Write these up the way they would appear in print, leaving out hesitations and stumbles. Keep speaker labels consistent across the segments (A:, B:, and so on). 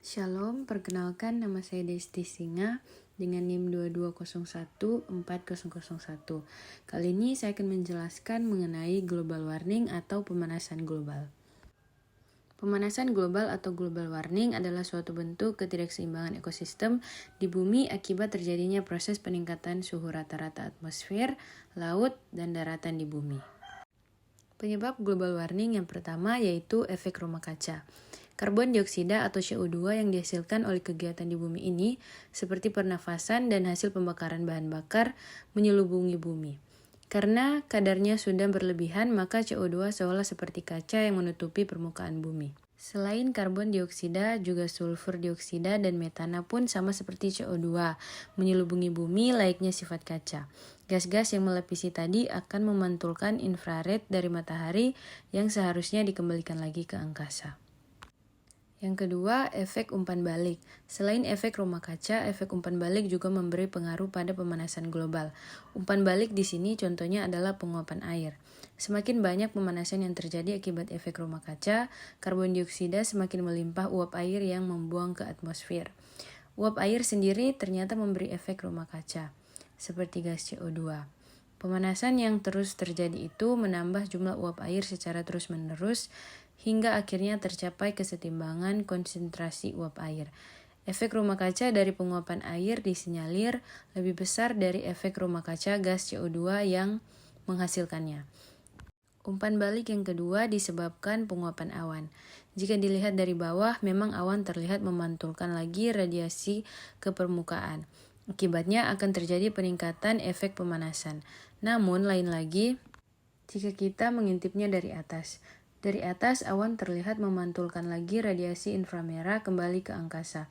A: Shalom, perkenalkan nama saya Desti Singa dengan NIM 22014001. Kali ini saya akan menjelaskan mengenai global warming atau pemanasan global. Pemanasan global atau global warming adalah suatu bentuk ketidakseimbangan ekosistem di bumi akibat terjadinya proses peningkatan suhu rata-rata atmosfer, laut, dan daratan di bumi. Penyebab global warming yang pertama yaitu efek rumah kaca. Karbon dioksida atau CO2 yang dihasilkan oleh kegiatan di bumi ini, seperti pernafasan dan hasil pembakaran bahan bakar, menyelubungi bumi. Karena kadarnya sudah berlebihan, maka CO2 seolah seperti kaca yang menutupi permukaan bumi. Selain karbon dioksida, juga sulfur dioksida dan metana pun sama seperti CO2, menyelubungi bumi layaknya sifat kaca. Gas-gas yang melapisi tadi akan memantulkan infrared dari matahari yang seharusnya dikembalikan lagi ke angkasa. Yang kedua, efek umpan balik. Selain efek rumah kaca, efek umpan balik juga memberi pengaruh pada pemanasan global. Umpan balik di sini contohnya adalah penguapan air. Semakin banyak pemanasan yang terjadi akibat efek rumah kaca, karbon dioksida semakin melimpah uap air yang membuang ke atmosfer. Uap air sendiri ternyata memberi efek rumah kaca, seperti gas CO2. Pemanasan yang terus terjadi itu menambah jumlah uap air secara terus-menerus hingga akhirnya tercapai kesetimbangan konsentrasi uap air. Efek rumah kaca dari penguapan air disinyalir lebih besar dari efek rumah kaca gas CO2 yang menghasilkannya. Umpan balik yang kedua disebabkan penguapan awan. Jika dilihat dari bawah, memang awan terlihat memantulkan lagi radiasi ke permukaan. Akibatnya akan terjadi peningkatan efek pemanasan. Namun, lain lagi jika kita mengintipnya dari atas. Dari atas, awan terlihat memantulkan lagi radiasi inframerah kembali ke angkasa,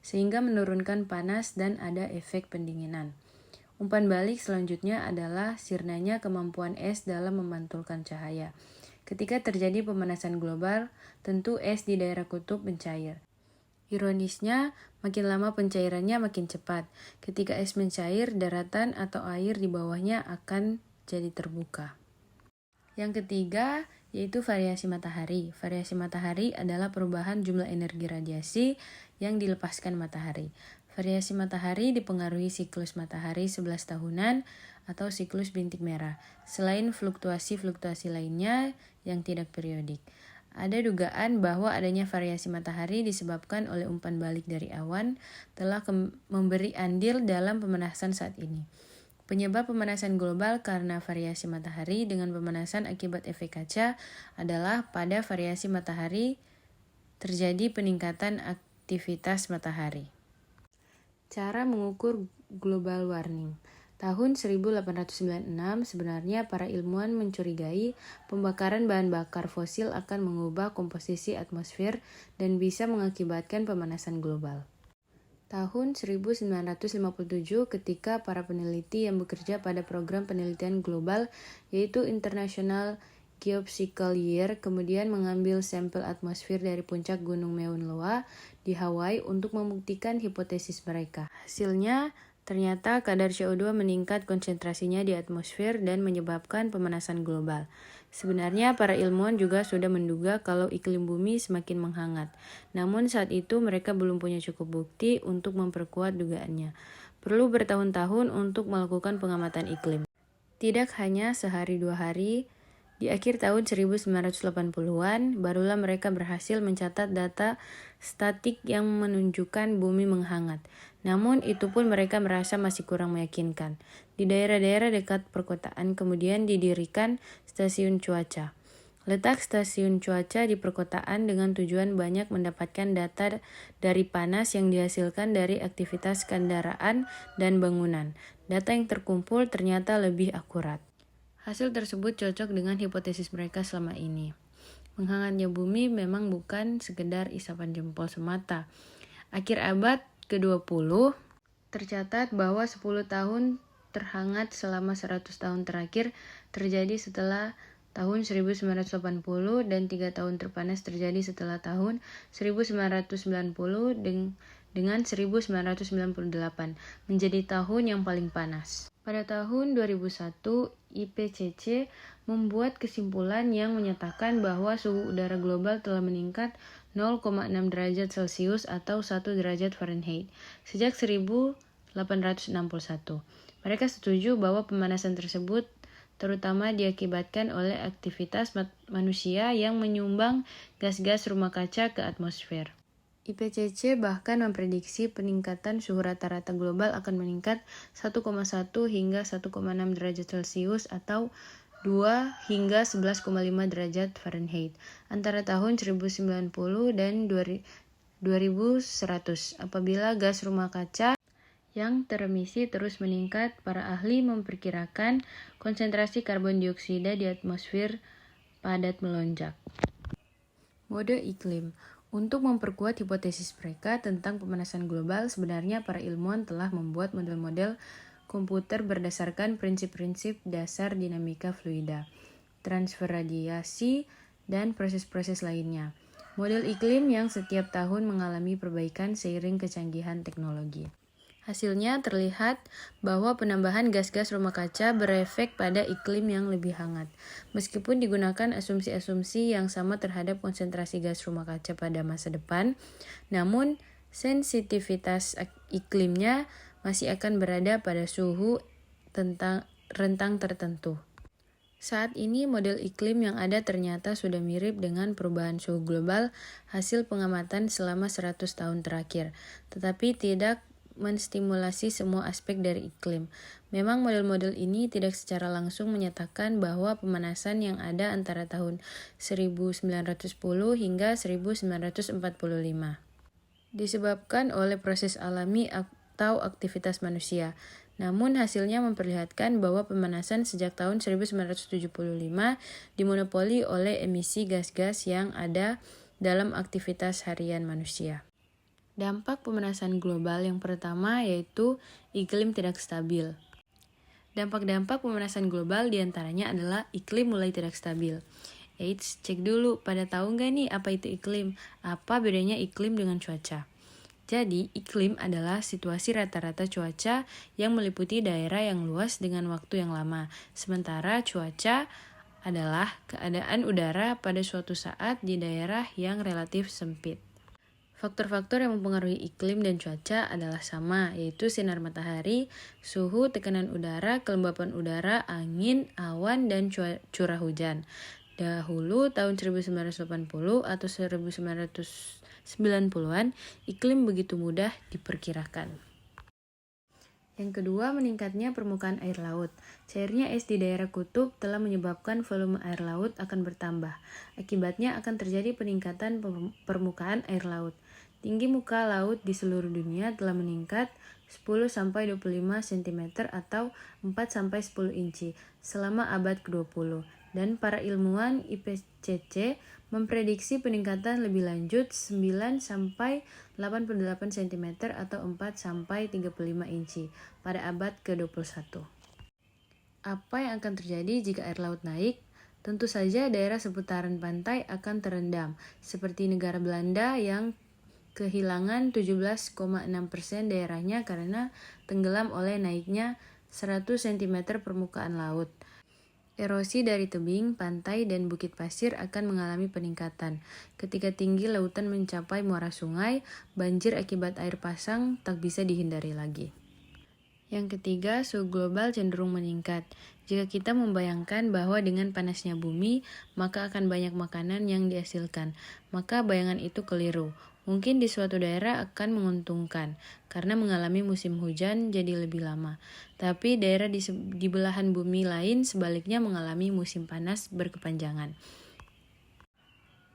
A: sehingga menurunkan panas dan ada efek pendinginan. Umpan balik selanjutnya adalah sirnanya kemampuan es dalam memantulkan cahaya. Ketika terjadi pemanasan global, tentu es di daerah kutub mencair. Ironisnya, makin lama pencairannya makin cepat. Ketika es mencair, daratan atau air di bawahnya akan jadi terbuka. Yang ketiga, yaitu variasi matahari. Variasi matahari adalah perubahan jumlah energi radiasi yang dilepaskan matahari. Variasi matahari dipengaruhi siklus matahari 11 tahunan atau siklus bintik merah, selain fluktuasi-fluktuasi lainnya yang tidak periodik. Ada dugaan bahwa adanya variasi matahari disebabkan oleh umpan balik dari awan telah memberi andil dalam pemanasan saat ini. Penyebab pemanasan global karena variasi matahari dengan pemanasan akibat efek kaca adalah pada variasi matahari terjadi peningkatan aktivitas matahari. Cara mengukur global warming. Tahun 1896 sebenarnya para ilmuwan mencurigai pembakaran bahan bakar fosil akan mengubah komposisi atmosfer dan bisa mengakibatkan pemanasan global. Tahun 1957 ketika para peneliti yang bekerja pada program penelitian global yaitu International Geophysical Year kemudian mengambil sampel atmosfer dari puncak Gunung Mauna Loa di Hawaii untuk membuktikan hipotesis mereka. Hasilnya, ternyata kadar CO2 meningkat konsentrasinya di atmosfer dan menyebabkan pemanasan global. Sebenarnya para ilmuwan juga sudah menduga kalau iklim bumi semakin menghangat. Namun saat itu mereka belum punya cukup bukti untuk memperkuat dugaannya. Perlu bertahun-tahun untuk melakukan pengamatan iklim. Tidak hanya sehari dua hari, di akhir tahun 1980-an, barulah mereka berhasil mencatat data statik yang menunjukkan bumi menghangat. Namun itu pun mereka merasa masih kurang meyakinkan. Di daerah-daerah dekat perkotaan kemudian didirikan stasiun cuaca. Letak stasiun cuaca di perkotaan dengan tujuan banyak mendapatkan data dari panas yang dihasilkan dari aktivitas kendaraan dan bangunan. Data yang terkumpul ternyata lebih akurat. Hasil tersebut cocok dengan hipotesis mereka selama ini. Menghangatnya bumi memang bukan sekedar isapan jempol semata. Akhir abad ke-20, tercatat bahwa 10 tahun terhangat selama 100 tahun terakhir terjadi setelah tahun 1980 dan 3 tahun terpanas terjadi setelah tahun 1990 dengan 1998 menjadi tahun yang paling panas. Pada tahun 2001, IPCC membuat kesimpulan yang menyatakan bahwa suhu udara global telah meningkat 0,6 derajat Celcius atau 1 derajat Fahrenheit sejak 1861. Mereka setuju bahwa pemanasan tersebut terutama diakibatkan oleh aktivitas manusia yang menyumbang gas-gas rumah kaca ke atmosfer. IPCC bahkan memprediksi peningkatan suhu rata-rata global akan meningkat 1,1 hingga 1,6 derajat Celcius atau 2 hingga 11,5 derajat Fahrenheit antara tahun 1090 dan 2100 apabila gas rumah kaca yang teremisi terus meningkat. Para ahli memperkirakan konsentrasi karbon dioksida di atmosfer padat melonjak. Mode iklim. Untuk memperkuat hipotesis mereka tentang pemanasan global, sebenarnya para ilmuwan telah membuat model-model komputer berdasarkan prinsip-prinsip dasar dinamika fluida, transfer radiasi, dan proses-proses lainnya. Model iklim yang setiap tahun mengalami perbaikan seiring kecanggihan teknologi. Hasilnya terlihat bahwa penambahan gas-gas rumah kaca berefek pada iklim yang lebih hangat. Meskipun digunakan asumsi-asumsi yang sama terhadap konsentrasi gas rumah kaca pada masa depan, namun sensitivitas iklimnya masih akan berada pada suhu rentang tertentu. Saat ini model iklim yang ada ternyata sudah mirip dengan perubahan suhu global hasil pengamatan selama 100 tahun terakhir, tetapi tidak menstimulasi semua aspek dari iklim. Memang model-model ini tidak secara langsung menyatakan bahwa pemanasan yang ada antara tahun 1910 hingga 1945 disebabkan oleh proses alami atau aktivitas manusia. Namun hasilnya memperlihatkan bahwa pemanasan sejak tahun 1975 dimonopoli oleh emisi gas-gas yang ada dalam aktivitas harian manusia. Dampak pemanasan global yang pertama yaitu iklim tidak stabil. Dampak-dampak pemanasan global diantaranya adalah iklim mulai tidak stabil. Eits, cek dulu, pada tahu nggak nih apa itu iklim? Apa bedanya iklim dengan cuaca? Jadi, iklim adalah situasi rata-rata cuaca yang meliputi daerah yang luas dengan waktu yang lama. Sementara cuaca adalah keadaan udara pada suatu saat di daerah yang relatif sempit. Faktor-faktor yang mempengaruhi iklim dan cuaca adalah sama, yaitu sinar matahari, suhu, tekanan udara, kelembapan udara, angin, awan, dan curah hujan. Dahulu tahun 1980 atau 1990-an, iklim begitu mudah diperkirakan. Yang kedua, meningkatnya permukaan air laut. Cairnya es di daerah kutub telah menyebabkan volume air laut akan bertambah. Akibatnya akan terjadi peningkatan permukaan air laut. Tinggi muka laut di seluruh dunia telah meningkat 10-25 cm atau 4-10 inci selama abad ke-20. Dan para ilmuwan IPCC memprediksi peningkatan lebih lanjut 9-88 cm atau 4-35 inci pada abad ke-21. Apa yang akan terjadi jika air laut naik? Tentu saja daerah seputaran pantai akan terendam, seperti negara Belanda yang kehilangan 17,6% daerahnya karena tenggelam oleh naiknya 100 cm permukaan laut. Erosi dari tebing, pantai, dan bukit pasir akan mengalami peningkatan. Ketika tinggi lautan mencapai muara sungai, banjir akibat air pasang tak bisa dihindari lagi. Yang ketiga, suhu global cenderung meningkat. Jika kita membayangkan bahwa dengan panasnya bumi, maka akan banyak makanan yang dihasilkan, maka bayangan itu keliru. Mungkin di suatu daerah akan menguntungkan, karena mengalami musim hujan jadi lebih lama. Tapi daerah di belahan bumi lain sebaliknya mengalami musim panas berkepanjangan.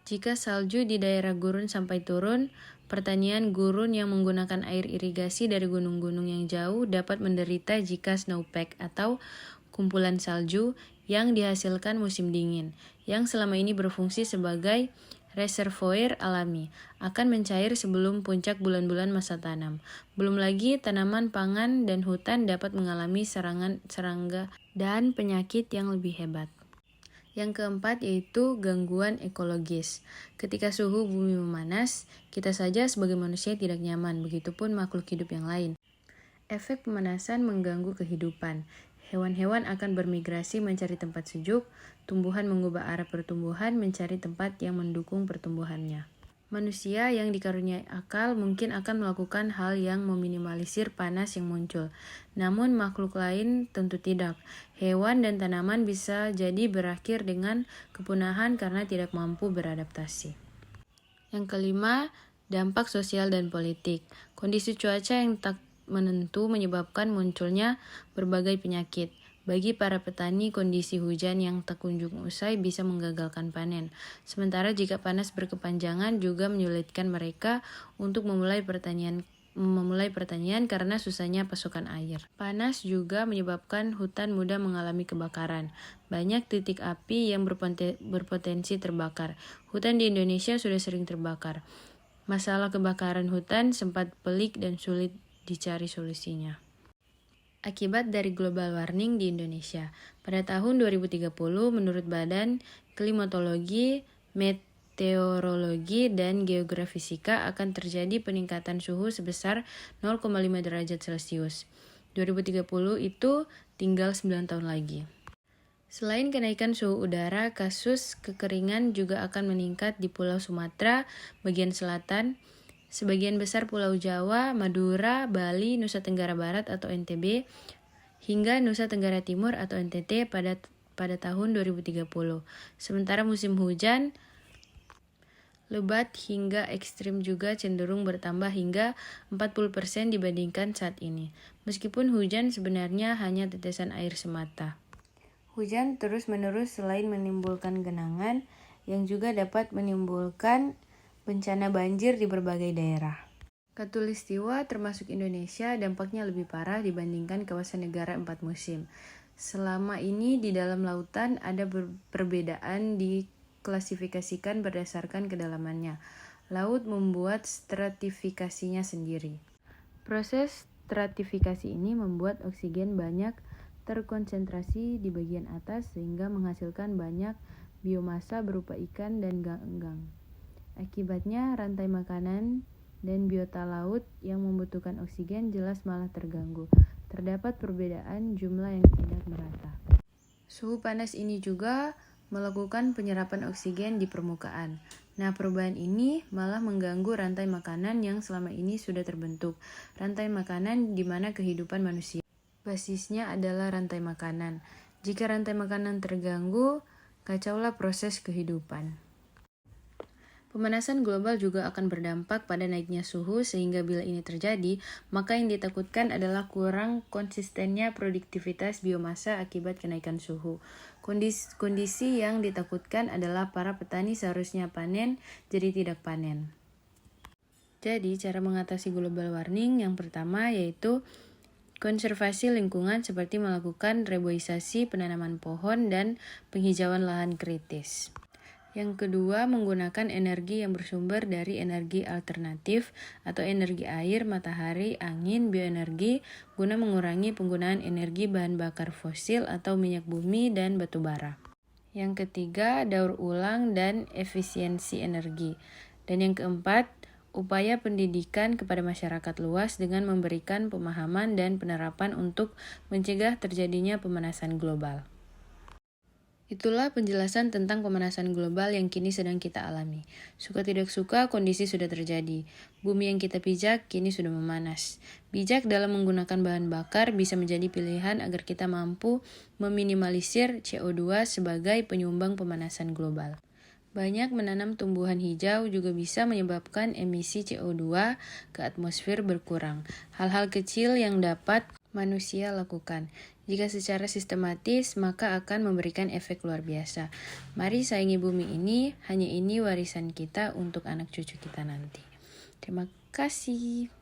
A: Jika salju di daerah gurun sampai turun, pertanian gurun yang menggunakan air irigasi dari gunung-gunung yang jauh dapat menderita jika snowpack atau kumpulan salju yang dihasilkan musim dingin, yang selama ini berfungsi sebagai reservoir alami, akan mencair sebelum puncak bulan-bulan masa tanam. Belum lagi tanaman pangan dan hutan dapat mengalami serangan serangga dan penyakit yang lebih hebat. Yang keempat yaitu gangguan ekologis. Ketika suhu bumi memanas, kita saja sebagai manusia tidak nyaman, begitupun makhluk hidup yang lain. Efek pemanasan mengganggu kehidupan. Hewan-hewan akan bermigrasi mencari tempat sejuk, tumbuhan mengubah arah pertumbuhan mencari tempat yang mendukung pertumbuhannya. Manusia yang dikaruniai akal mungkin akan melakukan hal yang meminimalisir panas yang muncul. Namun makhluk lain tentu tidak. Hewan dan tanaman bisa jadi berakhir dengan kepunahan karena tidak mampu beradaptasi. Yang kelima, dampak sosial dan politik. Kondisi cuaca yang tak menentu menyebabkan munculnya berbagai penyakit. Bagi para petani, kondisi hujan yang tak kunjung usai bisa menggagalkan panen. Sementara jika panas berkepanjangan juga menyulitkan mereka untuk memulai pertanian karena susahnya pasokan air. Panas juga menyebabkan hutan mudah mengalami kebakaran. Banyak titik api yang berpotensi terbakar. Hutan di Indonesia sudah sering terbakar. Masalah kebakaran hutan sempat pelik dan sulit dicari solusinya. Akibat dari global warming di Indonesia. Pada tahun 2030, menurut Badan Klimatologi, Meteorologi, dan Geografisika akan terjadi peningkatan suhu sebesar 0,5 derajat Celcius. 2030 itu tinggal 9 tahun lagi. Selain kenaikan suhu udara, kasus kekeringan juga akan meningkat di Pulau Sumatera bagian selatan, sebagian besar Pulau Jawa, Madura, Bali, Nusa Tenggara Barat atau NTB, hingga Nusa Tenggara Timur atau NTT pada tahun 2030. Sementara musim hujan lebat hingga ekstrim juga cenderung bertambah hingga 40% dibandingkan saat ini. Meskipun hujan sebenarnya hanya tetesan air semata. Hujan terus-menerus selain menimbulkan genangan, yang juga dapat menimbulkan bencana banjir di berbagai daerah. Khatulistiwa termasuk Indonesia dampaknya lebih parah dibandingkan kawasan negara 4 musim. Selama ini di dalam lautan ada perbedaan diklasifikasikan berdasarkan kedalamannya. Laut membuat stratifikasinya sendiri. Proses stratifikasi ini membuat oksigen banyak terkonsentrasi di bagian atas sehingga menghasilkan banyak biomasa berupa ikan dan ganggang. Akibatnya, rantai makanan dan biota laut yang membutuhkan oksigen jelas malah terganggu. Terdapat perbedaan jumlah yang tidak merata. Suhu panas ini juga melakukan penyerapan oksigen di permukaan. Nah, perubahan ini malah mengganggu rantai makanan yang selama ini sudah terbentuk. Rantai makanan di mana kehidupan manusia basisnya adalah rantai makanan. Jika rantai makanan terganggu, kacaulah proses kehidupan. Pemanasan global juga akan berdampak pada naiknya suhu sehingga bila ini terjadi, maka yang ditakutkan adalah kurang konsistennya produktivitas biomasa akibat kenaikan suhu. Kondisi yang ditakutkan adalah para petani seharusnya panen jadi tidak panen. Jadi, cara mengatasi global warming yang pertama yaitu konservasi lingkungan seperti melakukan reboisasi penanaman pohon dan penghijauan lahan kritis. Yang kedua, menggunakan energi yang bersumber dari energi alternatif atau energi air, matahari, angin, bioenergi guna mengurangi penggunaan energi bahan bakar fosil atau minyak bumi dan batu bara. Yang ketiga, daur ulang dan efisiensi energi. Dan yang keempat, upaya pendidikan kepada masyarakat luas dengan memberikan pemahaman dan penerapan untuk mencegah terjadinya pemanasan global. Itulah penjelasan tentang pemanasan global yang kini sedang kita alami. Suka tidak suka, kondisi sudah terjadi. Bumi yang kita pijak kini sudah memanas. Bijak dalam menggunakan bahan bakar bisa menjadi pilihan agar kita mampu meminimalisir CO2 sebagai penyumbang pemanasan global. Banyak menanam tumbuhan hijau juga bisa menyebabkan emisi CO2 ke atmosfer berkurang. Hal-hal kecil yang dapat manusia lakukan. Jika secara sistematis, maka akan memberikan efek luar biasa. Mari sayangi bumi ini, hanya ini warisan kita untuk anak cucu kita nanti. Terima kasih.